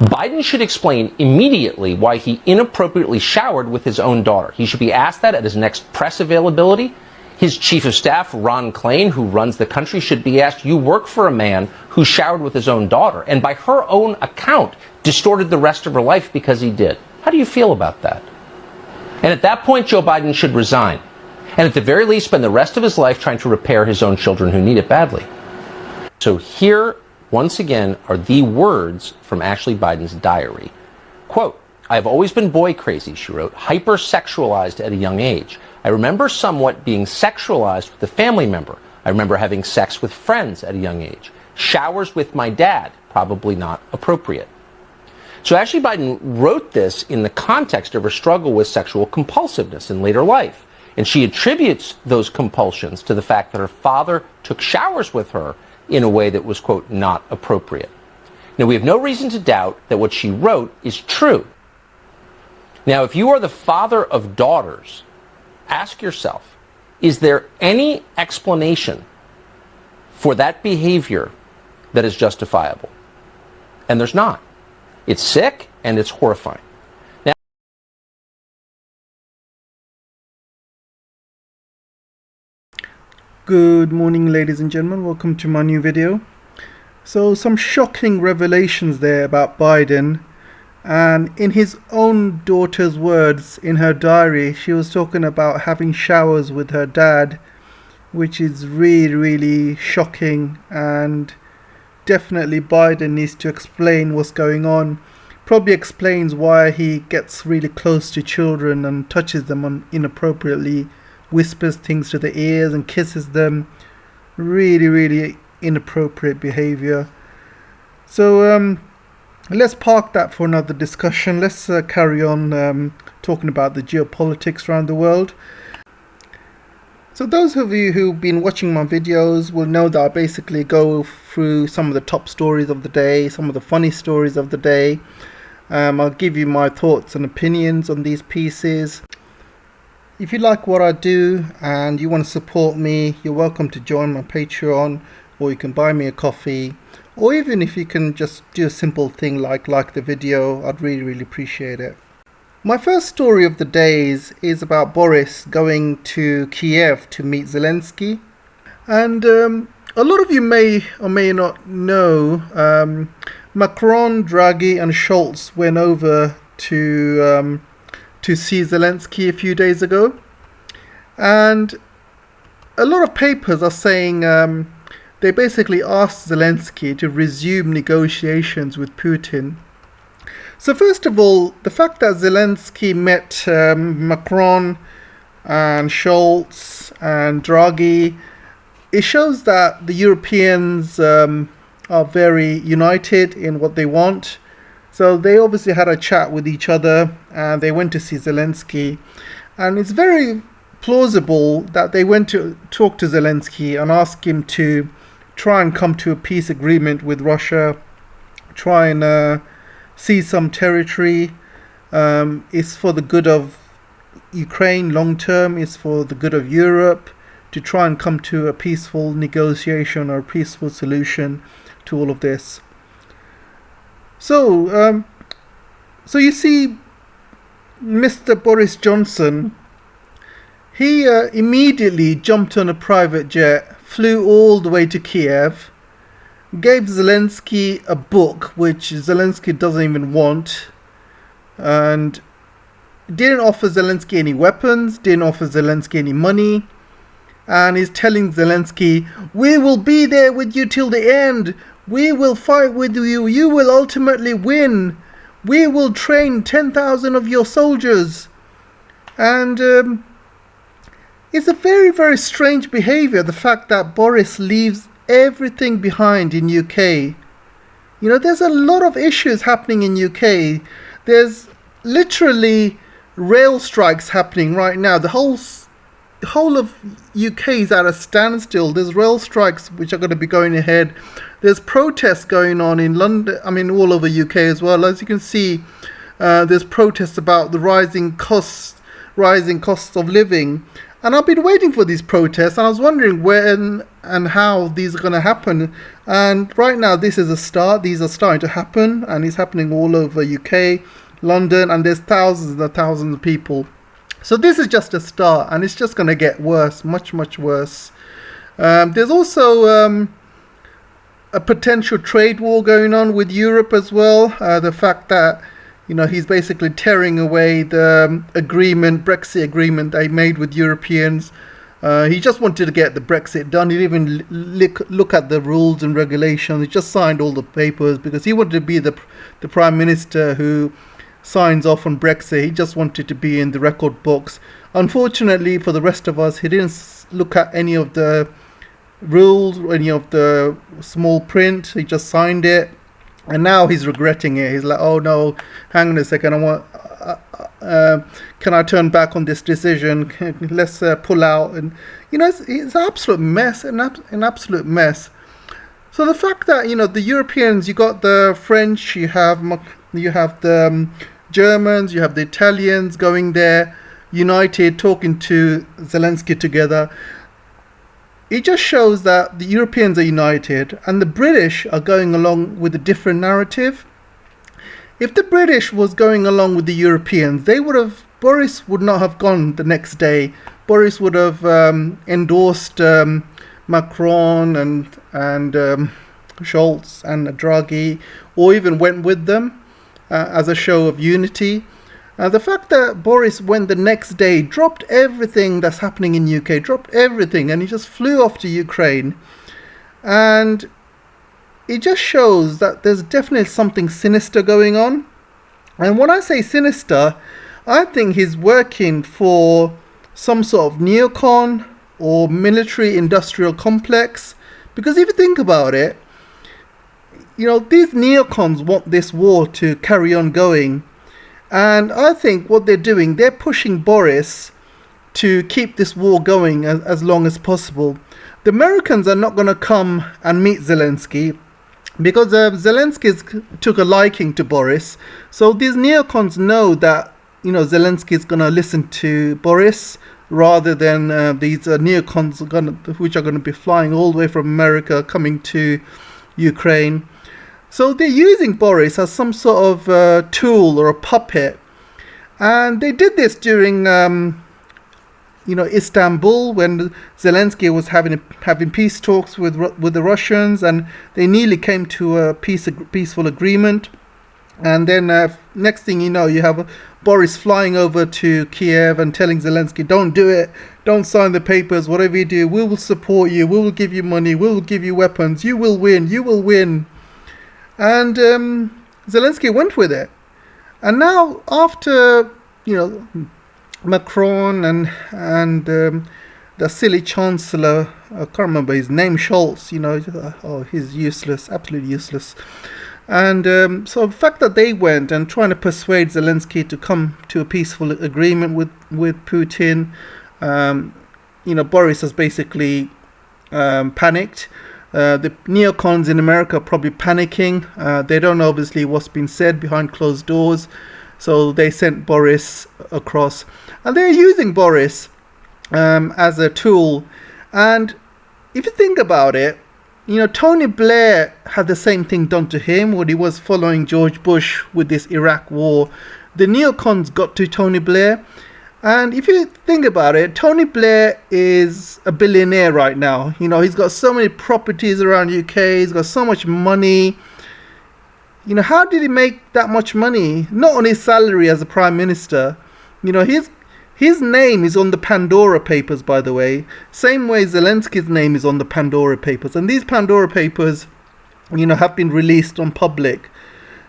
Biden should explain immediately why he inappropriately showered with his own daughter. He should be asked that at his next press availability. His chief of staff, Ron Klain, who runs the country, should be asked, you work for a man who showered with his own daughter and by her own account distorted the rest of her life because he did. How do you feel about that? And at that point, Joe Biden should resign. And at the very least, spend the rest of his life trying to repair his own children who need it badly. So here, once again, are the words from Ashley Biden's diary. Quote, I have always been boy crazy, she wrote, hypersexualized at a young age. I remember somewhat being sexualized with a family member. I remember having sex with friends at a young age. Showers with my dad, probably not appropriate. So Ashley Biden wrote this in the context of her struggle with sexual compulsiveness in later life. And she attributes those compulsions to the fact that her father took showers with her in a way that was, quote, not appropriate. Now, we have no reason to doubt that what she wrote is true. Now, if you are the father of daughters, ask yourself, is there any explanation for that behavior that is justifiable? And there's not. It's sick and it's horrifying. Good morning, ladies and gentlemen. Welcome to my new video. So some shocking revelations there about Biden, and in his own daughter's words in her diary, she was talking about having showers with her dad, which is really shocking, and definitely Biden needs to explain what's going on. Probably explains why he gets really close to children and touches them inappropriately, whispers things to their ears and kisses them. Really inappropriate behavior. So let's park that for another discussion. Let's carry on talking about the geopolitics around the world. So those of you who've been watching my videos will know that I basically go through some of the top stories of the day, some of the funny stories of the day. I'll give you my thoughts and opinions on these pieces. If you like what I do and you want to support me, you're welcome to join my Patreon, or you can buy me a coffee, or even if you can just do a simple thing like the video, I'd really appreciate it. My first story of the day is about Boris going to Kiev to meet Zelensky. And a lot of you may or may not know, Macron, Draghi and Scholz went over to see Zelensky a few days ago, and a lot of papers are saying they basically asked Zelensky to resume negotiations with Putin. So first of all, the fact that Zelensky met Macron and Scholz and Draghi, it shows that the Europeans are very united in what they want. So they obviously had a chat with each other and they went to see Zelensky. And it's very plausible that they went to talk to Zelensky and ask him to try and come to a peace agreement with Russia, try and seize some territory. It's for the good of Ukraine long term, it's for the good of Europe, to try and come to a peaceful negotiation or a peaceful solution to all of this. So you see, Mr. Boris Johnson, he immediately jumped on a private jet, flew all the way to Kiev, gave Zelensky a book which Zelensky doesn't even want, and didn't offer Zelensky any weapons, didn't offer Zelensky any money, and is telling Zelensky, we will be there with you till the end. We will fight with you. You will ultimately win. We will train 10,000 of your soldiers. And it's a very strange behavior, the fact that Boris leaves everything behind in UK. You know, there's a lot of issues happening in UK. There's literally rail strikes happening right now. The whole of UK is at a standstill. There's rail strikes which are going to be going ahead. There's protests going on in London, all over UK as well. As you can see, there's protests about the rising costs of living. And I've been waiting for these protests, and I was wondering when and how these are going to happen. And right now, this is a start. These are starting to happen, and it's happening all over UK, London, and there's thousands and thousands of people. So this is just a start, and it's just going to get worse, much, much worse. There's also a potential trade war going on with Europe as well. The fact that he's basically tearing away the Brexit agreement they made with Europeans. He just wanted to get the Brexit done. He didn't even look at the rules and regulations. He just signed all the papers because he wanted to be the Prime Minister who signs off on Brexit. He just wanted to be in the record books. Unfortunately for the rest of us, he didn't look at any of the rules, any of the small print. He just signed it. And now he's regretting it. He's like, oh no, hang on a second. Can I turn back on this decision? Let's pull out. And it's an absolute mess, an absolute mess. So the fact that the Europeans, you got the French, you have the Germans, you have the Italians going there, united, talking to Zelensky together. It just shows that the Europeans are united and the British are going along with a different narrative. If the British was going along with the Europeans, Boris would not have gone the next day. Boris would have endorsed Macron and Scholz and Draghi, or even went with them as a show of unity. The fact that Boris went the next day, dropped everything that's happening in UK, dropped everything, and he just flew off to Ukraine. And it just shows that there's definitely something sinister going on. And when I say sinister, I think he's working for some sort of neocon or military industrial complex. Because if you think about it, these neocons want this war to carry on going. And I think what they're doing, they're pushing Boris to keep this war going as long as possible. The Americans are not going to come and meet Zelensky because Zelensky took a liking to Boris. So these neocons know that Zelensky is going to listen to Boris rather than these neocons which are going to be flying all the way from America coming to Ukraine. So they're using Boris as some sort of tool or a puppet. And they did this during, Istanbul, when Zelensky was having peace talks with the Russians, and they nearly came to a peaceful agreement. And then next thing you know, you have Boris flying over to Kiev and telling Zelensky, don't do it, don't sign the papers, whatever you do, we will support you, we will give you money, we will give you weapons, you will win, you will win. And Zelensky went with it. And now after, Macron and the silly chancellor, I can't remember his name, Scholz, he's useless, absolutely useless. And so the fact that they went and trying to persuade Zelensky to come to a peaceful agreement with Putin, Boris has basically panicked. The neocons in America are probably panicking. They don't know obviously what's been said behind closed doors. So they sent Boris across. And they're using Boris as a tool. And if you think about it, Tony Blair had the same thing done to him when he was following George Bush with this Iraq war. The neocons got to Tony Blair. And if you think about it, Tony Blair is a billionaire right now. He's got so many properties around UK. He's got so much money. How did he make that much money? Not on his salary as a prime minister. His name is on the Pandora Papers, by the way. Same way Zelensky's name is on the Pandora Papers. And these Pandora Papers, have been released on public.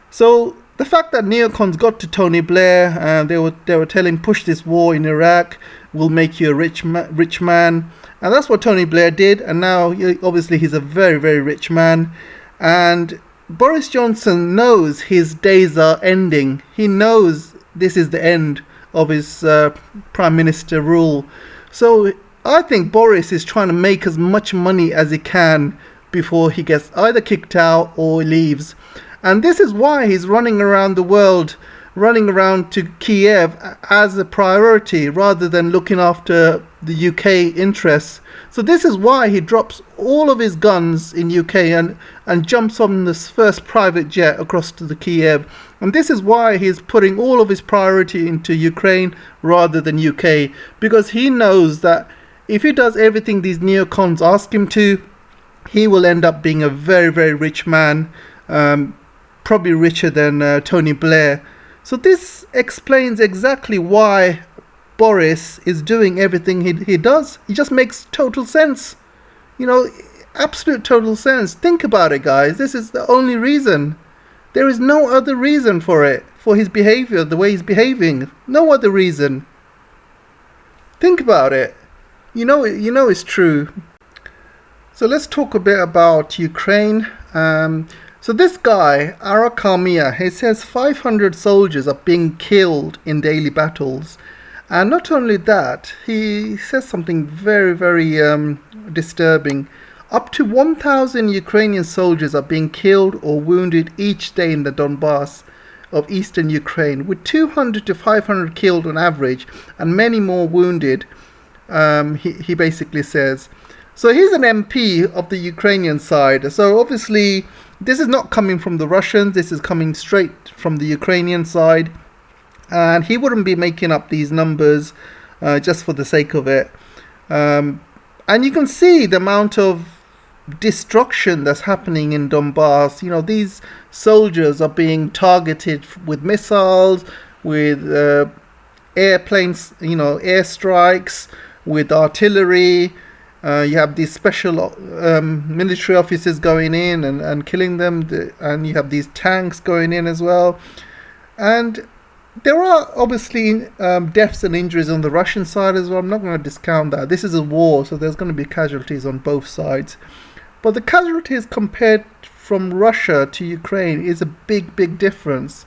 So the fact that neocons got to Tony Blair and they were telling him, push this war in Iraq, will make you a rich man. And that's what Tony Blair did. And now, obviously, he's a very, very rich man. And Boris Johnson knows his days are ending. He knows this is the end of his prime minister rule. So I think Boris is trying to make as much money as he can before he gets either kicked out or leaves. And this is why he's running around the world running around to Kiev as a priority rather than looking after the UK interests. So this is why he drops all of his guns in UK and jumps on this first private jet across to the Kiev. And this is why he's putting all of his priority into Ukraine rather than UK, because he knows that if he does everything these neocons ask him to, he will end up being a very, very rich man, probably richer than Tony Blair. So this explains exactly why Boris is doing everything he does. It just makes total sense. You know, absolute total sense. Think about it, guys. This is the only reason. There is no other reason for it, for his behavior, the way he's behaving. No other reason. Think about it. You know it's true. So let's talk a bit about Ukraine. So this guy, Arakamia, he says 500 soldiers are being killed in daily battles. And not only that, he says something very, very disturbing. Up to 1,000 Ukrainian soldiers are being killed or wounded each day in the Donbass of eastern Ukraine, with 200 to 500 killed on average and many more wounded, he basically says. So he's an MP of the Ukrainian side. So obviously this is not coming from the Russians, this is coming straight from the Ukrainian side. And he wouldn't be making up these numbers just for the sake of it. And you can see the amount of destruction that's happening in Donbass. You know, these soldiers are being targeted with missiles, with airplanes, you know, airstrikes, with artillery. You have these special military officers going in and killing them, and you have these tanks going in as well. And there are obviously deaths and injuries on the Russian side as well. I'm not going to discount that. This is a war, so there's going to be casualties on both sides. But the casualties compared from Russia to Ukraine is a big, big difference.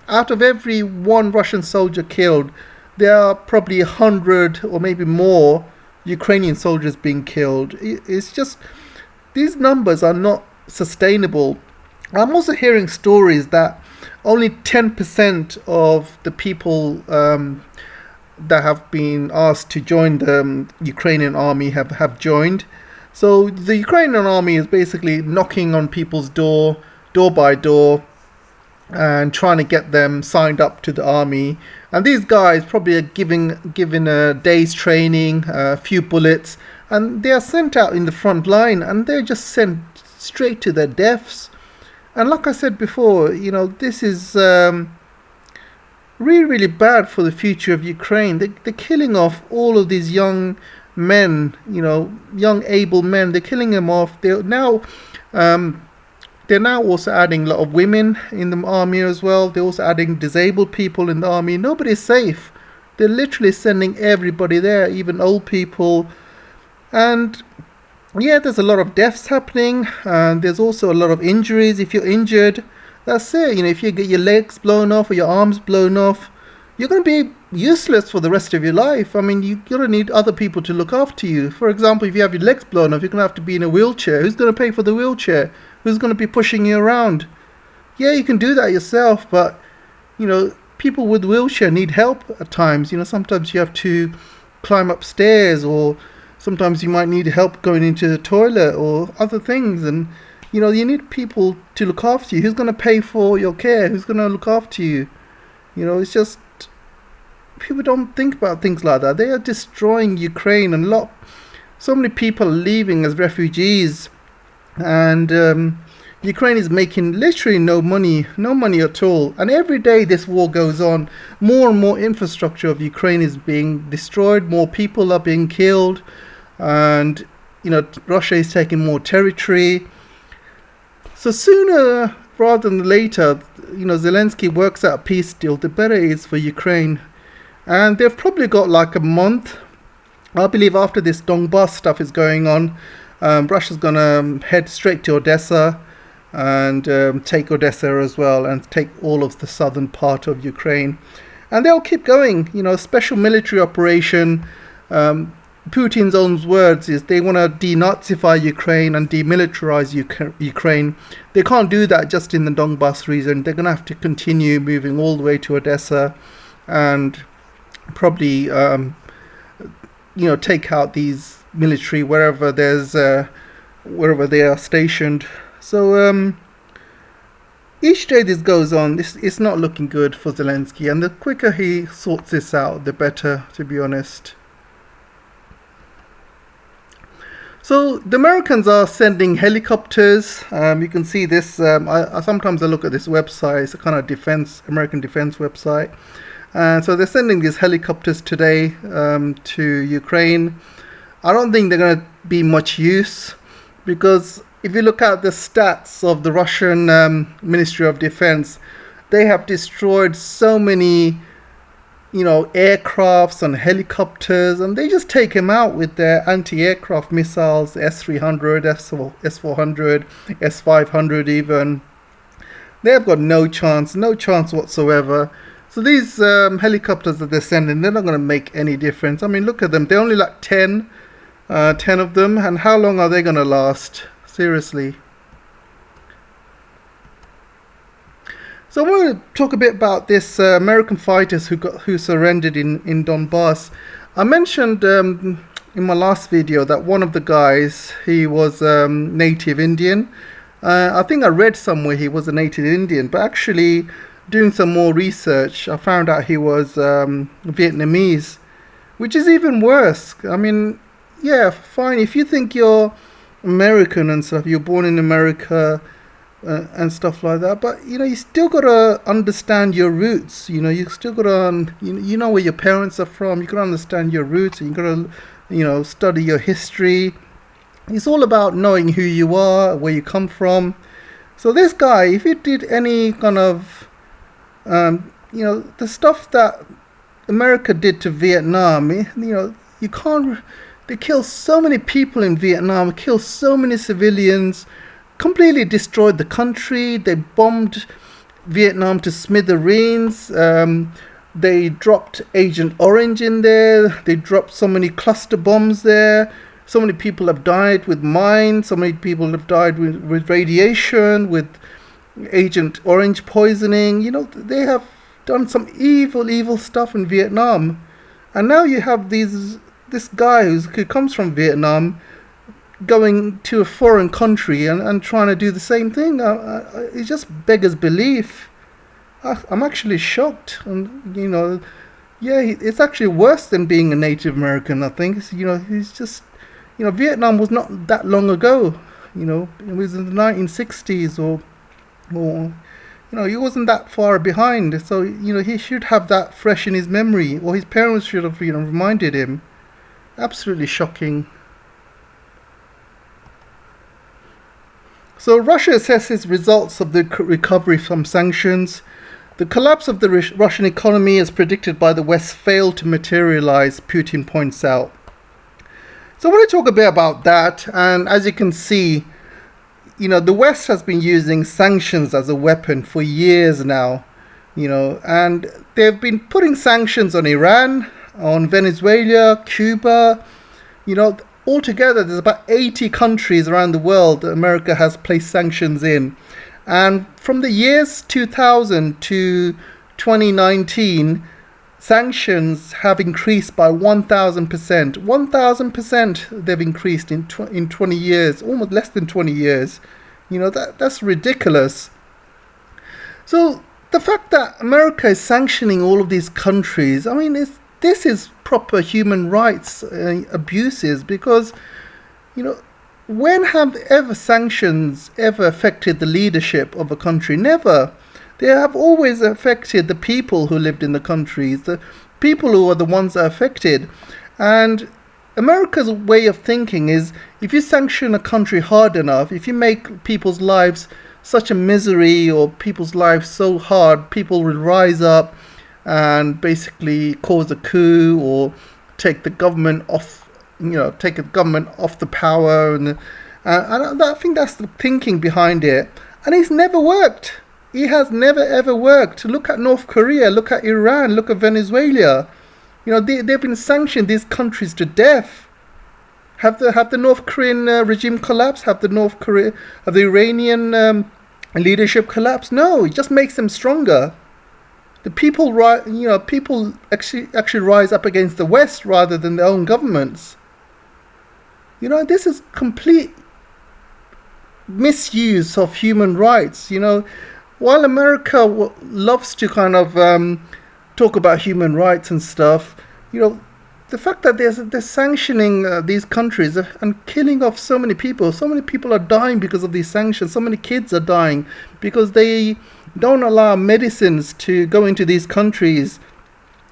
Out of every one Russian soldier killed, there are probably 100 or maybe more Ukrainian soldiers being killed. It's just, these numbers are not sustainable. I'm also hearing stories that only 10% of the people that have been asked to join the Ukrainian army have joined. So the Ukrainian army is basically knocking on people's door by door, and trying to get them signed up to the army. And these guys probably are given a day's training, a few bullets, and they are sent out in the front line, and they're just sent straight to their deaths. And like I said before, you know, this is really, really bad for the future of Ukraine. They're killing off all of these young men, you know, young able men. They're killing them off. They're now also adding a lot of women in the army as well. They're also adding disabled people in the army. Nobody's safe. They're literally sending everybody there, even old people. And yeah, there's a lot of deaths happening. There's also a lot of injuries. If you're injured, that's it. You know, if you get your legs blown off or your arms blown off, you're going to be useless for the rest of your life. I mean, you're going to need other people to look after you. For example, if you have your legs blown off, you're going to have to be in a wheelchair. Who's going to pay for the wheelchair? Who's going to be pushing you around? Yeah, you can do that yourself, but, you know, people with wheelchair need help at times. You know, sometimes you have to climb upstairs, or sometimes you might need help going into the toilet or other things. And, you know, you need people to look after you. Who's going to pay for your care? Who's going to look after you? You know, it's just, people don't think about things like that. They are destroying Ukraine, and so many people are leaving as refugees. And Ukraine is making literally no money at all. And every day this war goes on, more and more infrastructure of Ukraine is being destroyed, more people are being killed, and, you know, Russia is taking more territory. So sooner rather than later, you know, Zelensky works out a peace deal, the better it is for Ukraine. And they've probably got like a month. I believe after this Donbass stuff is going on, Russia's going to head straight to Odessa and take Odessa as well, and take all of the southern part of Ukraine. And they'll keep going, you know, special military operation. Putin's own words is they want to denazify Ukraine and demilitarize Ukraine. They can't do that just in the Donbass region. They're going to have to continue moving all the way to Odessa and probably, take out these military wherever they are stationed. So each day this goes on, it's not looking good for Zelensky, and the quicker he sorts this out, the better, to be honest. So the Americans are sending helicopters. You can see this. I sometimes look at this website. It's a kind of American defense website. So they're sending these helicopters today to Ukraine. I don't think they're going to be much use, because if you look at the stats of the Russian Ministry of Defense, they have destroyed so many aircrafts and helicopters, and they just take them out with their anti-aircraft missiles, S-300, S-400, S-500 even. They have got no chance whatsoever. So these helicopters that they're sending, they're not going to make any difference. I mean, look at them. They're only like 10 of them, and how long are they going to last? Seriously. So I want to talk a bit about this American fighters who surrendered in Donbass. I mentioned in my last video that one of the guys, he was native Indian. I think I read somewhere he was a native Indian, but actually doing some more research, I found out he was Vietnamese, which is even worse. I mean, yeah, fine, if you think you're American and stuff, you're born in America, and stuff like that, but you still gotta understand your roots. You still gotta you know where your parents are from. You gotta understand your roots, and you gotta study your history. It's all about knowing who you are, where you come from. So this guy, if he did any kind of the stuff that America did to Vietnam, you can't. They killed so many people in Vietnam, killed so many civilians, completely destroyed the country. They bombed Vietnam to smithereens. They dropped Agent Orange in there. They dropped so many cluster bombs there. So many people have died with mines. So many people have died with radiation, with Agent Orange poisoning. They have done some evil stuff in Vietnam. And now you have this guy who comes from Vietnam going to a foreign country and trying to do the same thing. It just beggars belief. I'm actually shocked. And it's actually worse than being a Native American, I think. He's just, Vietnam was not that long ago. It was in the 1960s or he wasn't that far behind. So he should have that fresh in his memory, or his parents should have reminded him. Absolutely shocking. So Russia assesses results of the recovery from sanctions. The collapse of the Russian economy, as predicted by the West, failed to materialize, Putin points out. So I want to talk a bit about that. And as you can see, the West has been using sanctions as a weapon for years now. And they've been putting sanctions on Iran, on Venezuela, Cuba. Altogether, there's about 80 countries around the world that America has placed sanctions in. And from the years 2000 to 2019, sanctions have increased by 1,000%. 1,000% they've increased in 20 years, almost less than 20 years. That's ridiculous. So the fact that America is sanctioning all of these countries, I mean, this is proper human rights abuses, because when have ever sanctions ever affected the leadership of a country? Never. They have always affected the people who lived in the countries, the people who are the ones that are affected. And America's way of thinking is, if you sanction a country hard enough, if you make people's lives such a misery, or people's lives so hard, people will rise up and basically cause a coup or take the government off, take the government off the power. And I think that's the thinking behind it. And it's never worked. It has never ever worked. Look at North Korea, look at Iran, look at Venezuela. They've been sanctioned these countries to death. Have the North Korean regime collapsed? Have the Iranian leadership collapsed? No, it just makes them stronger. The people, people actually rise up against the West rather than their own governments. This is complete misuse of human rights. While America loves to kind of talk about human rights and stuff, the fact that they're sanctioning these countries and killing off so many people are dying because of these sanctions. So many kids are dying because they don't allow medicines to go into these countries.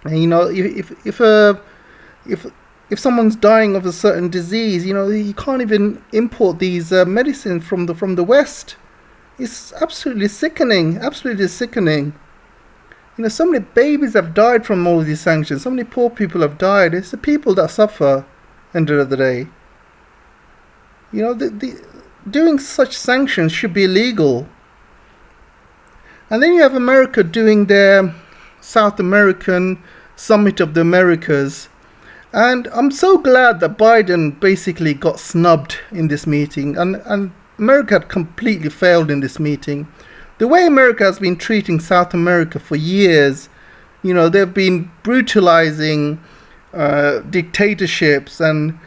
And, if someone's dying of a certain disease, you can't even import these medicines from the West. It's absolutely sickening. Absolutely sickening. So many babies have died from all of these sanctions. So many poor people have died. It's the people that suffer. End of the day. Doing such sanctions should be illegal. And then you have America doing their South American Summit of the Americas. And I'm so glad that Biden basically got snubbed in this meeting. And America had completely failed in this meeting. The way America has been treating South America for years, they've been brutalizing dictatorships and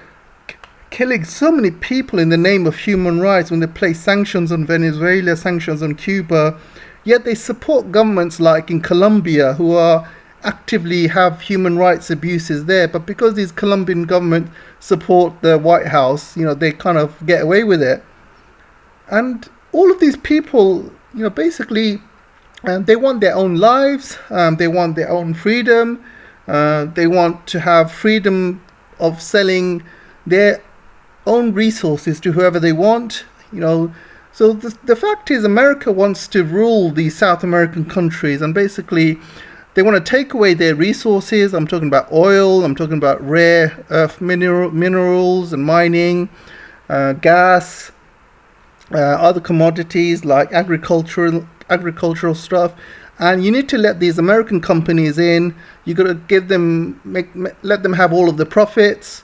killing so many people in the name of human rights when they place sanctions on Venezuela, sanctions on Cuba. Yet they support governments like in Colombia who are actively have human rights abuses there. But because these Colombian government support the White House, they kind of get away with it. And all of these people, basically, they want their own lives. They want their own freedom. They want to have freedom of selling their own resources to whoever they want. So the fact is, America wants to rule these South American countries, and basically, they want to take away their resources. I'm talking about oil. I'm talking about rare earth minerals and mining, gas. Other commodities like agricultural stuff, and you need to let these American companies in. You got to let them have all of the profits,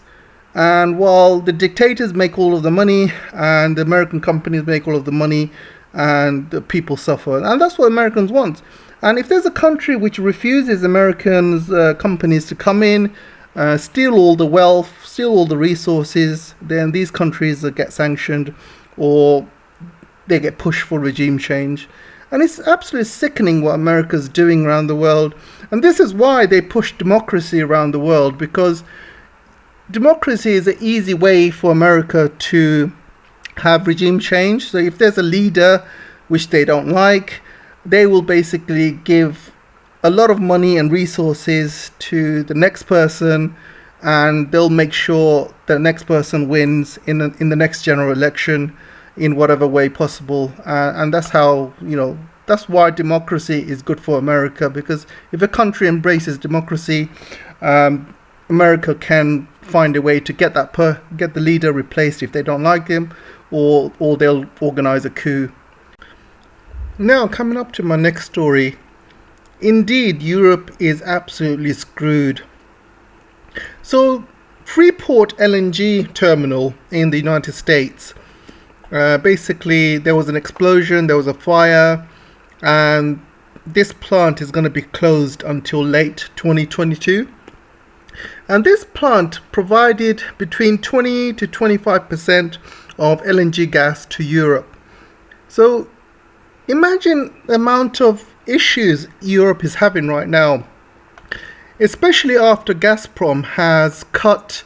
and while the dictators make all of the money and the American companies make all of the money, and the people suffer, and that's what Americans want. And if there's a country which refuses Americans companies to come in, steal all the wealth, steal all the resources, then these countries get sanctioned or they get pushed for regime change. And it's absolutely sickening what America's doing around the world. And this is why they push democracy around the world, because democracy is an easy way for America to have regime change. So if there's a leader which they don't like, they will basically give a lot of money and resources to the next person, and they'll make sure the next person wins in the next general election in whatever way possible. And that's how, that's why democracy is good for America, because if a country embraces democracy, America can find a way to get the leader replaced if they don't like him, or they'll organize a coup. Now, coming up to my next story. Indeed, Europe is absolutely screwed. So, Freeport LNG terminal in the United States. Basically, there was an explosion, there was a fire, and this plant is going to be closed until late 2022. And this plant provided between 20 to 25% of LNG gas to Europe. So imagine the amount of issues Europe is having right now, especially after Gazprom has cut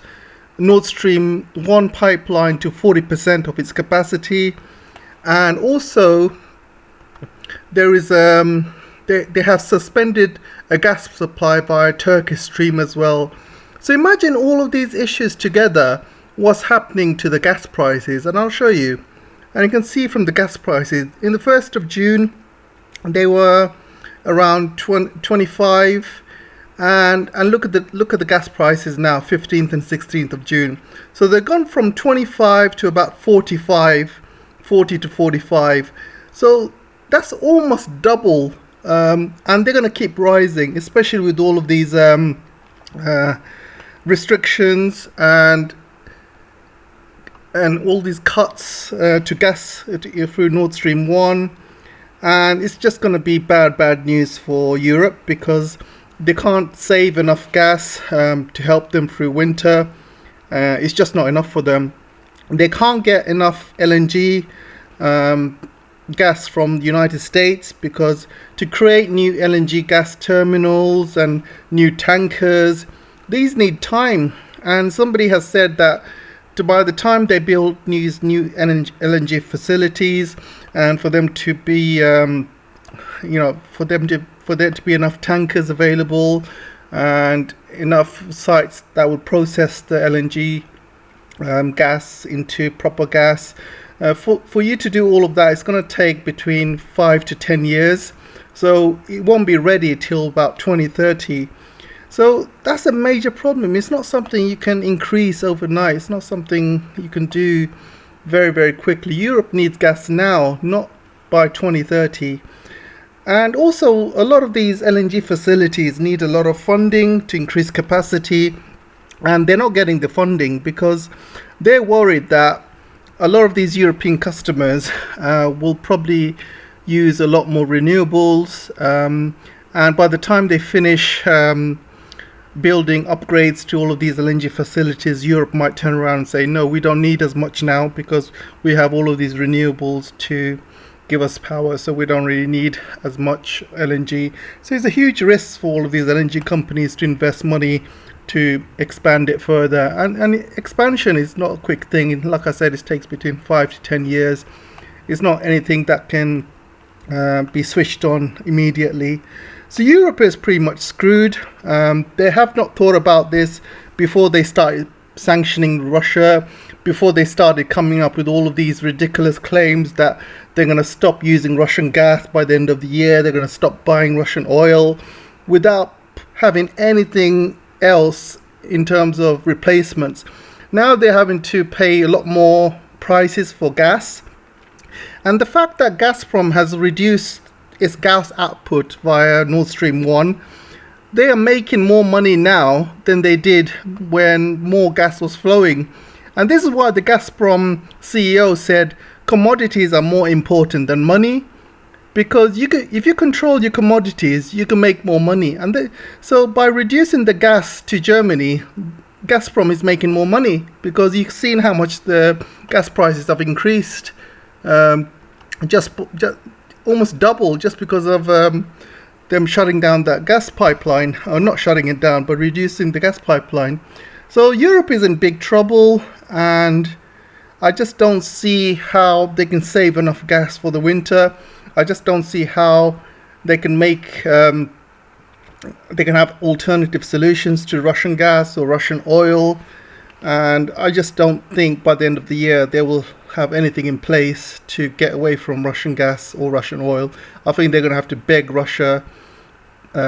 Nord Stream 1 pipeline to 40% of its capacity, and also there is they have suspended a gas supply via Turkish Stream as well. So imagine all of these issues together, what's happening to the gas prices, and I'll show you. And you can see from the gas prices, in the 1st of June, they were around 25, and look at the gas prices now, 15th and 16th of June. So they've gone from 25 to about 40 to 45. So that's almost double, and they're going to keep rising, especially with all of these restrictions. And and all these cuts to gas through Nord Stream 1. And it's just going to be bad news for Europe because they can't save enough gas to help them through winter. It's just not enough for them. They can't get enough LNG gas from the United States because to create new LNG gas terminals and new tankers, these need time. And somebody has said that by the time they build these new LNG facilities and for them to be, for there to be enough tankers available and enough sites that will process the LNG gas into proper gas, for you to do all of that, it's going to take between 5 to 10 years. So it won't be ready till about 2030. So that's a major problem. It's not something you can increase overnight. It's not something you can do very quickly. Europe needs gas now, not by 2030. And also, a lot of these LNG facilities need a lot of funding to increase capacity, and they're not getting the funding because they're worried that a lot of these European customers will probably use a lot more renewables, and by the time they finish building upgrades to all of these LNG facilities, Europe might turn around and say, no, we don't need as much now because we have all of these renewables to give us power, so we don't really need as much LNG. So it's a huge risk for all of these LNG companies to invest money to expand it further, and expansion is not a quick thing. Like I said, it takes between 5 to 10 years. It's not anything that can be switched on immediately. So Europe is pretty much screwed. They have not thought about this before they started sanctioning Russia, before they started coming up with all of these ridiculous claims that they're going to stop using Russian gas by the end of the year, they're going to stop buying Russian oil, without having anything else in terms of replacements. Now they're having to pay a lot more prices for gas. And the fact that Gazprom has reduced its gas output via Nord Stream 1, they are making more money now than they did when more gas was flowing. And this is why the Gazprom CEO said commodities are more important than money, because if you control your commodities, you can make more money. And so by reducing the gas to Germany, Gazprom is making more money, because you've seen how much the gas prices have increased, just almost double, just because of them shutting down that gas pipeline, or not shutting it down, but reducing the gas pipeline. So Europe is in big trouble, and I just don't see how they can save enough gas for the winter. I just don't see how they can make they can have alternative solutions to Russian gas or Russian oil, and I just don't think by the end of the year they will have anything in place to get away from Russian gas or Russian oil. I think they're going to have to beg Russia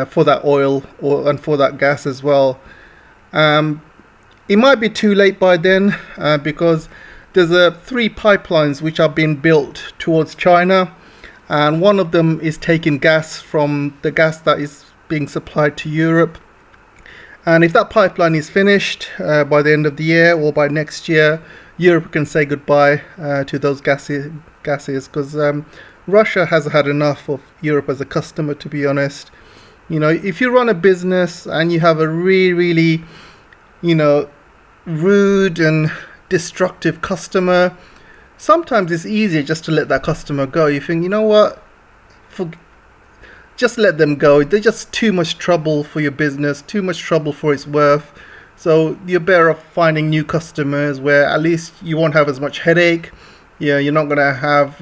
for that oil and for that gas as well. It might be too late by then, because there's 3 pipelines which are being built towards China, and one of them is taking gas from the gas that is being supplied to Europe. And if that pipeline is finished by the end of the year or by next year, Europe can say goodbye to those gases, because Russia has had enough of Europe as a customer, to be honest. You know, if you run a business and you have a really, rude and destructive customer, sometimes it's easier just to let that customer go. You think, you know what, just let them go. They're just too much trouble for your business, too much trouble for its worth. So you're better off finding new customers where at least you won't have as much headache. Yeah, you're not going to have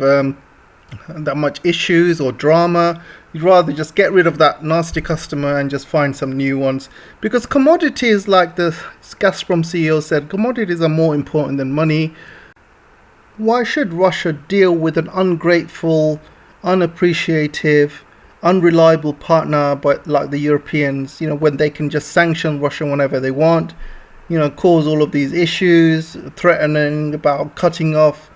that much issues or drama. You'd rather just get rid of that nasty customer and just find some new ones. Because commodities, like the Gazprom CEO said, commodities are more important than money. Why should Russia deal with an ungrateful, unappreciative, unreliable partner but like the Europeans, when they can just sanction Russia whenever they want, cause all of these issues, threatening about cutting off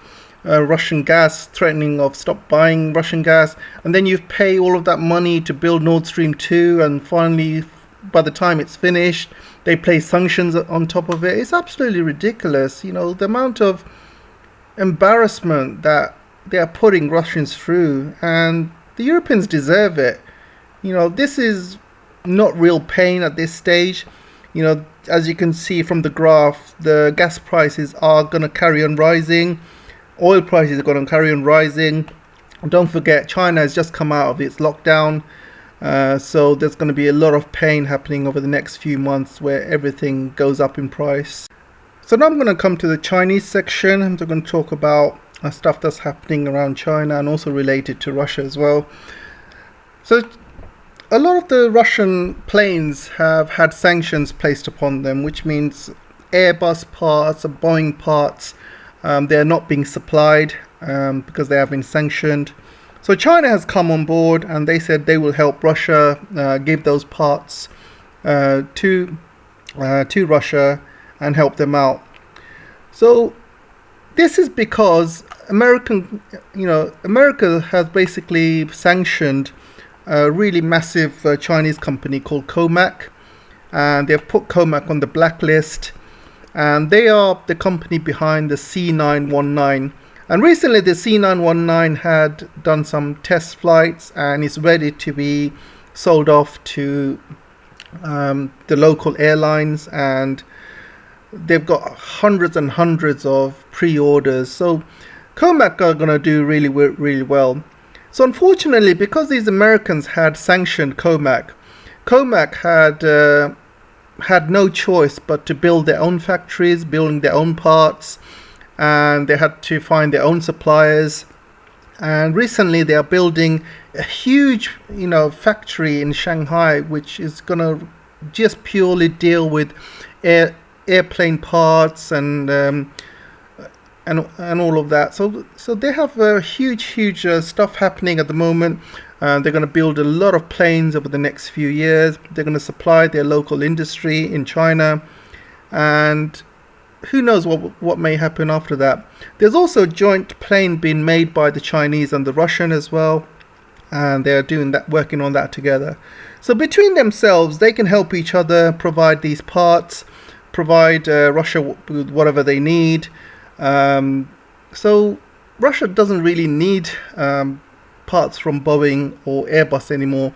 Russian gas, threatening of stop buying Russian gas, and then you pay all of that money to build Nord Stream 2, and finally by the time it's finished they place sanctions on top of it. It's absolutely ridiculous. The amount of embarrassment that they are putting Russians through, and the Europeans deserve it. This is not real pain at this stage. As you can see from the graph, the gas prices are going to carry on rising. Oil prices are going to carry on rising. Don't forget, China has just come out of its lockdown. So there's going to be a lot of pain happening over the next few months where everything goes up in price. So now I'm going to come to the Chinese section. I'm going to talk about stuff that's happening around China and also related to Russia as well. So a lot of the Russian planes have had sanctions placed upon them, which means Airbus parts and Boeing parts, they're not being supplied because they have been sanctioned. So China has come on board and they said they will help Russia give those parts to Russia and help them out. So this is because America has basically sanctioned a really massive Chinese company called Comac, and they've put Comac on the blacklist, and they are the company behind the C919. And recently the C919 had done some test flights and is ready to be sold off to the local airlines, and they've got hundreds and hundreds of pre-orders. So Comac are going to do really well. So unfortunately, because these Americans had sanctioned Comac had no choice but to build their own factories, building their own parts, and they had to find their own suppliers. And recently they are building a huge factory in Shanghai, which is going to just purely deal with airplane parts and all of that. So they have a huge stuff happening at the moment. They're going to build a lot of planes over the next few years. They're going to supply their local industry in China, and who knows what may happen after that. There's also a joint plane being made by the Chinese and the Russian as well, and they're doing that, working on that together. So between themselves, they can help each other provide these parts, provide Russia with whatever they need. So Russia doesn't really need parts from Boeing or Airbus anymore.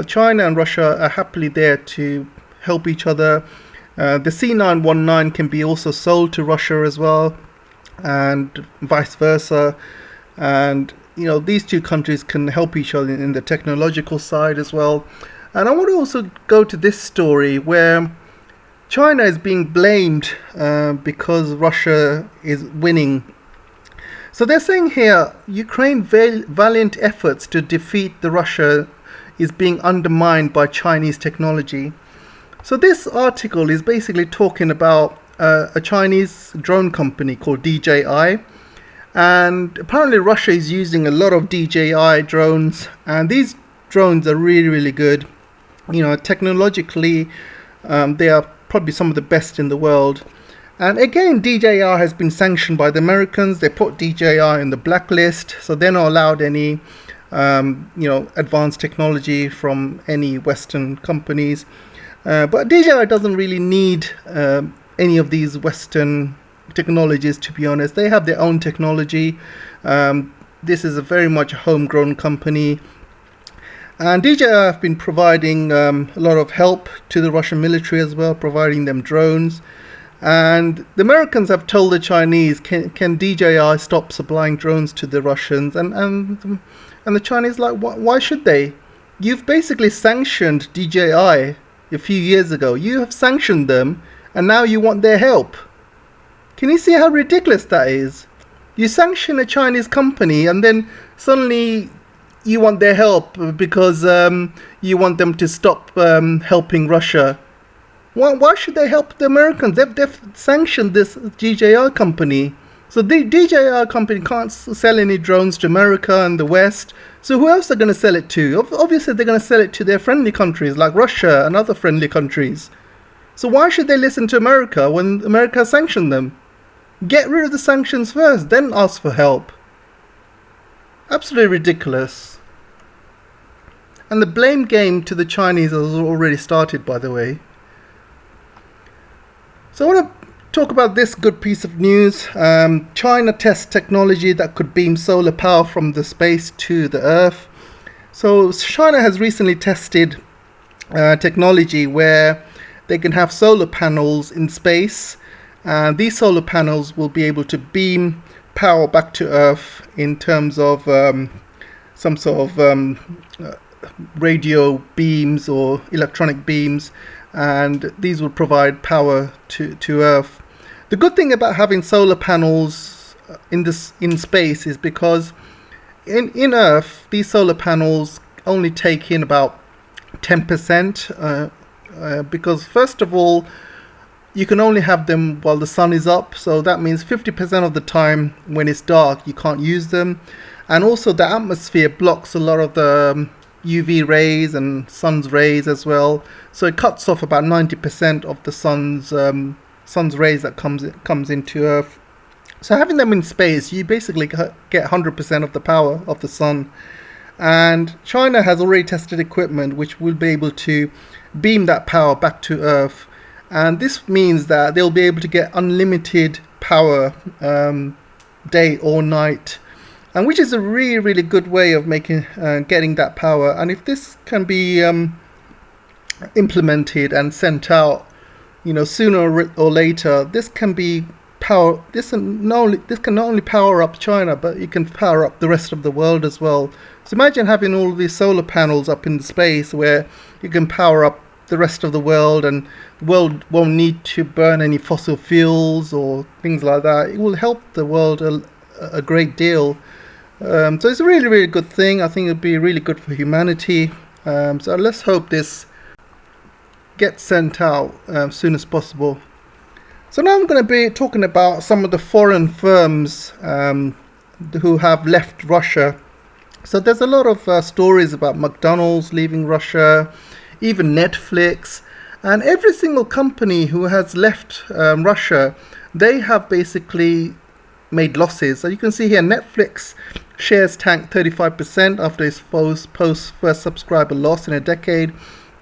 China and Russia are happily there to help each other. The C919 can be also sold to Russia as well, and vice versa. And these two countries can help each other in the technological side as well. And I want to also go to this story where China is being blamed because Russia is winning. So they're saying here, Ukraine's valiant efforts to defeat the Russia is being undermined by Chinese technology. So this article is basically talking about a Chinese drone company called DJI. And apparently Russia is using a lot of DJI drones, and these drones are really good. Technologically, they are probably some of the best in the world. And again, DJI has been sanctioned by the Americans. They put DJI in the blacklist, so they're not allowed any advanced technology from any Western companies. But DJI doesn't really need any of these Western technologies, to be honest. They have their own technology. This is a very much homegrown company. And DJI have been providing a lot of help to the Russian military as well, providing them drones. And the Americans have told the Chinese, can DJI stop supplying drones to the Russians? And the Chinese why should they? You've basically sanctioned DJI a few years ago. You have sanctioned them, and now you want their help. Can you see how ridiculous that is? You sanction a Chinese company, and then suddenly you want their help because you want them to stop helping Russia. Why should they help the Americans? They've sanctioned this DJI company. So the DJI company can't sell any drones to America and the West. So who else are going to sell it to? Obviously, they're going to sell it to their friendly countries like Russia and other friendly countries. So why should they listen to America when America sanctioned them? Get rid of the sanctions first, then ask for help. Absolutely ridiculous. And the blame game to the Chinese has already started, by the way. So I want to talk about this good piece of news. China tests technology that could beam solar power from the space to the Earth. So China has recently tested technology where they can have solar panels in space, and these solar panels will be able to beam power back to Earth in terms of some sort of radio beams or electronic beams, and these will provide power to Earth. The good thing about having solar panels in space is because in Earth these solar panels only take in about 10%, because first of all you can only have them while the sun is up, so that means 50% of the time when it's dark you can't use them, and also the atmosphere blocks a lot of the UV rays and sun's rays as well, so it cuts off about 90% of the sun's rays that comes into Earth. So having them in space, you basically get 100% of the power of the sun. And China has already tested equipment which will be able to beam that power back to Earth, and this means that they'll be able to get unlimited power day or night, and which is a really good way of getting that power. And if this can be implemented and sent out, sooner or later, this can not only power up China, but it can power up the rest of the world as well. So imagine having all of these solar panels up in space where you can power up the rest of the world, and the world won't need to burn any fossil fuels or things like that. It will help the world a great deal. So it's a really good thing. I think it'll be really good for humanity. So let's hope this gets sent out as soon as possible. So now I'm going to be talking about some of the foreign firms who have left Russia. So there's a lot of stories about McDonald's leaving Russia, even Netflix, and every single company who has left Russia, they have basically made losses. So you can see here Netflix shares tanked 35% after its post first subscriber loss in a decade.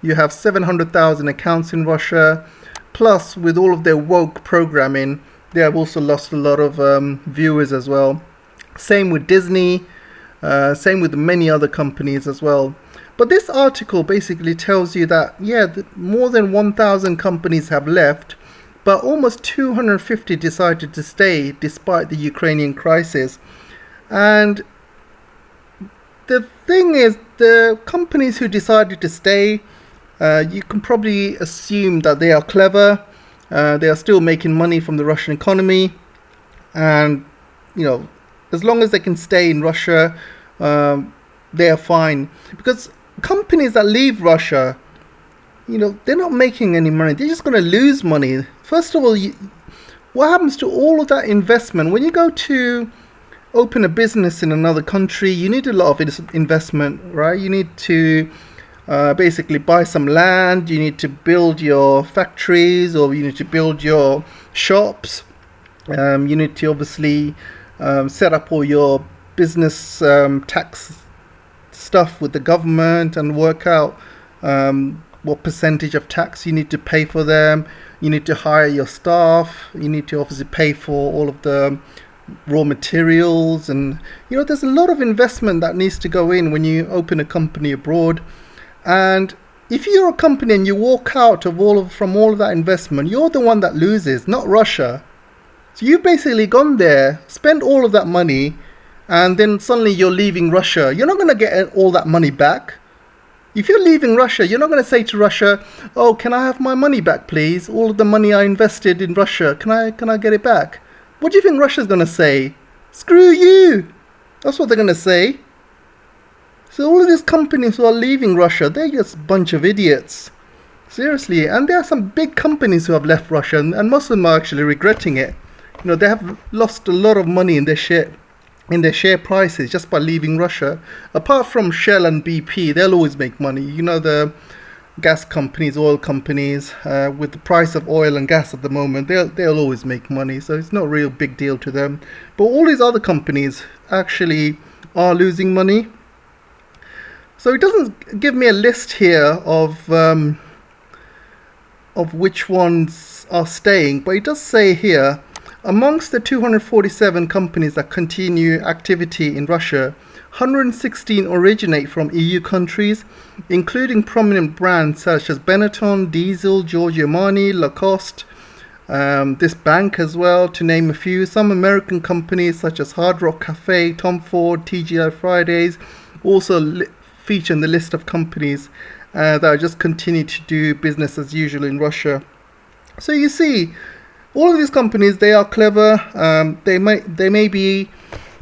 You have 700,000 accounts in Russia. Plus, with all of their woke programming, they have also lost a lot of viewers as well. Same with Disney, same with many other companies as well. But this article basically tells you that, more than 1,000 companies have left, but almost 250 decided to stay despite the Ukrainian crisis. And the thing is, the companies who decided to stay, you can probably assume that they are clever. They are still making money from the Russian economy, and as long as they can stay in Russia, they are fine. Because companies that leave Russia, they're not making any money. They're just going to lose money. First of all, what happens to all of that investment? When you go to open a business in another country, you need a lot of investment, right? You need to basically buy some land, you need to build your factories, or you need to build your shops. You need to obviously set up all your business tax stuff with the government and work out what percentage of tax you need to pay for them. You need to hire your staff. You need to obviously pay for all of the raw materials, and there's a lot of investment that needs to go in when you open a company abroad. And if you're a company and you walk out from all of that investment, you're the one that loses, not Russia. So you've basically gone there, spent all of that money, and then suddenly you're leaving Russia. You're not going to get all that money back. If you're leaving Russia, you're not going to say to Russia, "Oh, can I have my money back, please? All of the money I invested in Russia, can I get it back?" What do you think Russia's going to say? Screw you! That's what they're going to say. So all of these companies who are leaving Russia, they're just a bunch of idiots. Seriously. And there are some big companies who have left Russia, and most of them are actually regretting it. They have lost a lot of money in their share prices just by leaving Russia. Apart from Shell and BP, they'll always make money. The gas companies, oil companies, with the price of oil and gas at the moment, they'll always make money. So it's not a real big deal to them. But all these other companies actually are losing money. So it doesn't give me a list here of which ones are staying, but it does say here, amongst the 247 companies that continue activity in Russia, 116 originate from EU countries, including prominent brands such as Benetton, Diesel, Giorgio Armani, Lacoste, this bank as well, to name a few. Some American companies such as Hard Rock Cafe, Tom Ford, TGI Fridays also feature in the list of companies that are just continue to do business as usual in Russia. So you see, all of these companies, they are clever. They may be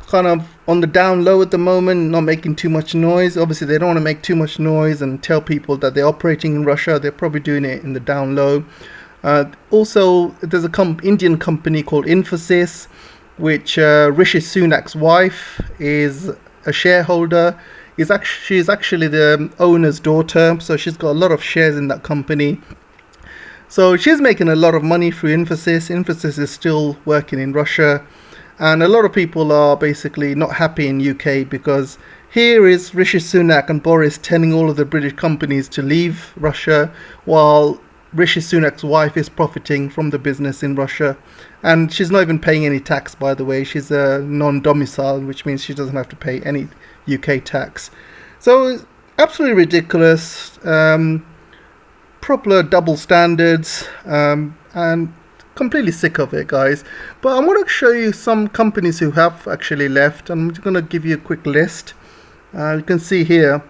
kind of on the down low at the moment, not making too much noise. Obviously, they don't want to make too much noise and tell people that they're operating in Russia. They're probably doing it in the down low. Also, there's a Indian company called Infosys, which Rishi Sunak's wife is a shareholder. She's actually the owner's daughter, so she's got a lot of shares in that company. So she's making a lot of money through Infosys. Infosys is still working in Russia. And a lot of people are basically not happy in UK because here is Rishi Sunak and Boris telling all of the British companies to leave Russia, while Rishi Sunak's wife is profiting from the business in Russia. And she's not even paying any tax, by the way. She's a non-domicile, which means she doesn't have to pay any UK tax. So it's absolutely ridiculous. Proper double standards, and completely sick of it, guys. But I'm going to show you some companies who have actually left. I'm just going to give you a quick list. You can see here,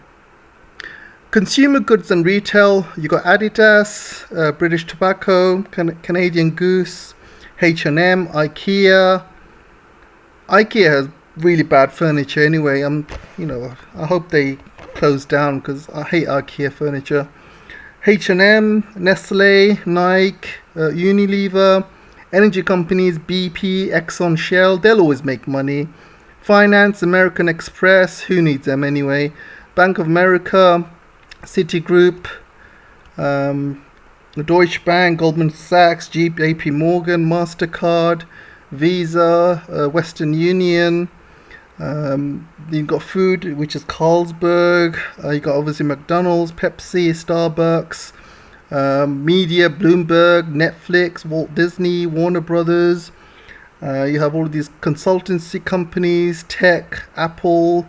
consumer goods and retail. You got Adidas, British Tobacco, Canadian Goose, H&M, IKEA. IKEA has really bad furniture anyway. I hope they close down because I hate IKEA furniture. H&M, Nestle, Nike, Unilever, energy companies, BP, Exxon, Shell, they'll always make money. Finance, American Express, who needs them anyway? Bank of America, Citigroup, Deutsche Bank, Goldman Sachs, JP Morgan, MasterCard, Visa, Western Union. You've got food, which is Carlsberg. You've got obviously McDonald's, Pepsi, Starbucks, media, Bloomberg, Netflix, Walt Disney, Warner Brothers. You have all of these consultancy companies, tech, Apple,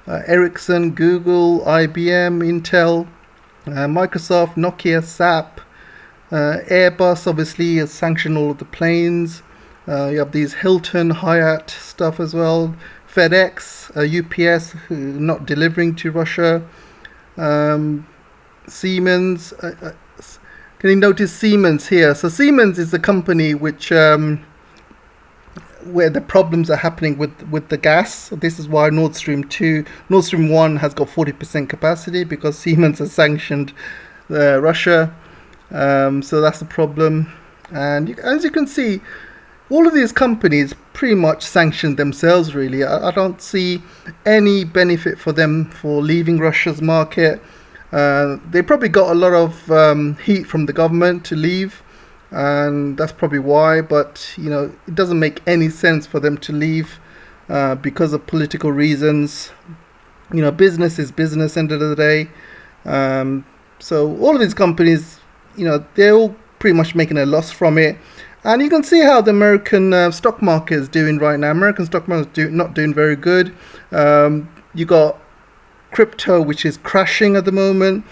Ericsson, Google, IBM, Intel, Microsoft, Nokia, SAP, Airbus obviously has sanctioned all of the planes. You have these Hilton, Hyatt stuff as well. FedEx, UPS, not delivering to Russia. Siemens. Can you notice Siemens here? So Siemens is the company which where the problems are happening with the gas. This is why Nord Stream 1 has got 40% capacity, because Siemens has sanctioned Russia. So that's the problem. And as you can see, all of these companies pretty much sanctioned themselves, really. I don't see any benefit for them for leaving Russia's market. They probably got a lot of heat from the government to leave, and that's probably why. But, it doesn't make any sense for them to leave because of political reasons. Business is business, end of the day. So all of these companies, they're all pretty much making a loss from it. And you can see how the American stock market is doing right now. American stock market is not doing very good. You got crypto, which is crashing at the moment.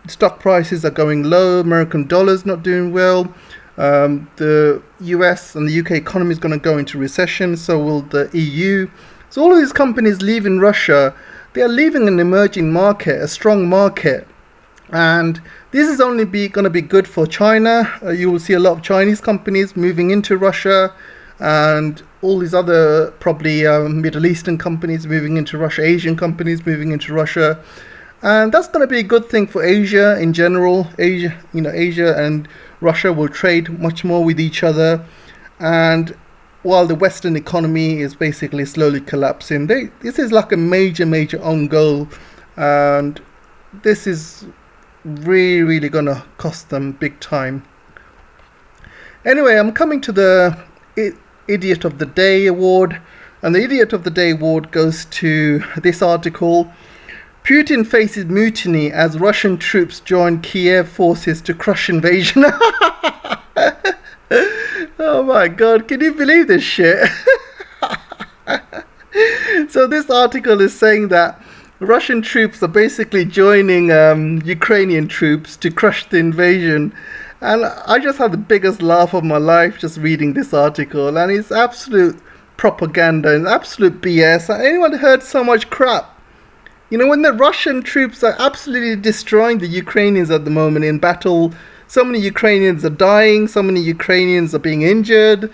Stock prices are going low. American dollar's not doing well. The US and the UK economy is going to go into recession. So will the EU. So all of these companies leaving Russia, they are leaving an emerging market, a strong market. And this is only going to be good for China. You will see a lot of Chinese companies moving into Russia, and all these other probably Middle Eastern companies moving into Russia, Asian companies moving into Russia. And that's going to be a good thing for Asia in general. Asia and Russia will trade much more with each other. And while the Western economy is basically slowly collapsing, this is like a major own goal. And this is really gonna cost them big time. Anyway, I'm coming to the Idiot of the Day award, and the Idiot of the Day award goes to this article. Putin faces mutiny as Russian troops join Kiev forces to crush invasion. Oh my god, can you believe this shit? So this article is saying that Russian troops are basically joining Ukrainian troops to crush the invasion. And I just had the biggest laugh of my life just reading this article. And it's absolute propaganda and absolute BS. Anyone heard so much crap? You know, when the Russian troops are absolutely destroying the Ukrainians at the moment in battle, so many Ukrainians are dying, so many Ukrainians are being injured,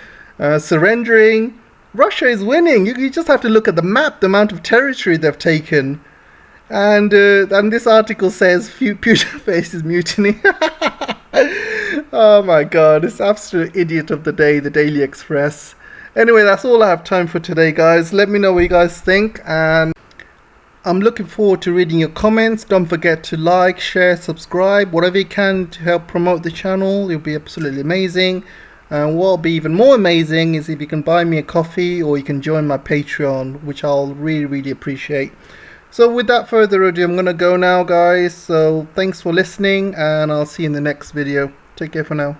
surrendering. Russia is winning. You just have to look at the map, the amount of territory they've taken. And this article says Putin faces mutiny. Oh my god, it's absolute idiot of the day, the Daily Express. Anyway, that's all I have time for today, guys. Let me know what you guys think, and I'm looking forward to reading your comments. Don't forget to like, share, subscribe, whatever you can to help promote the channel. It'll be absolutely amazing. And what'll be even more amazing is if you can buy me a coffee or you can join my Patreon, which I'll really appreciate. So without further ado, I'm going to go now, guys. So thanks for listening, and I'll see you in the next video. Take care for now.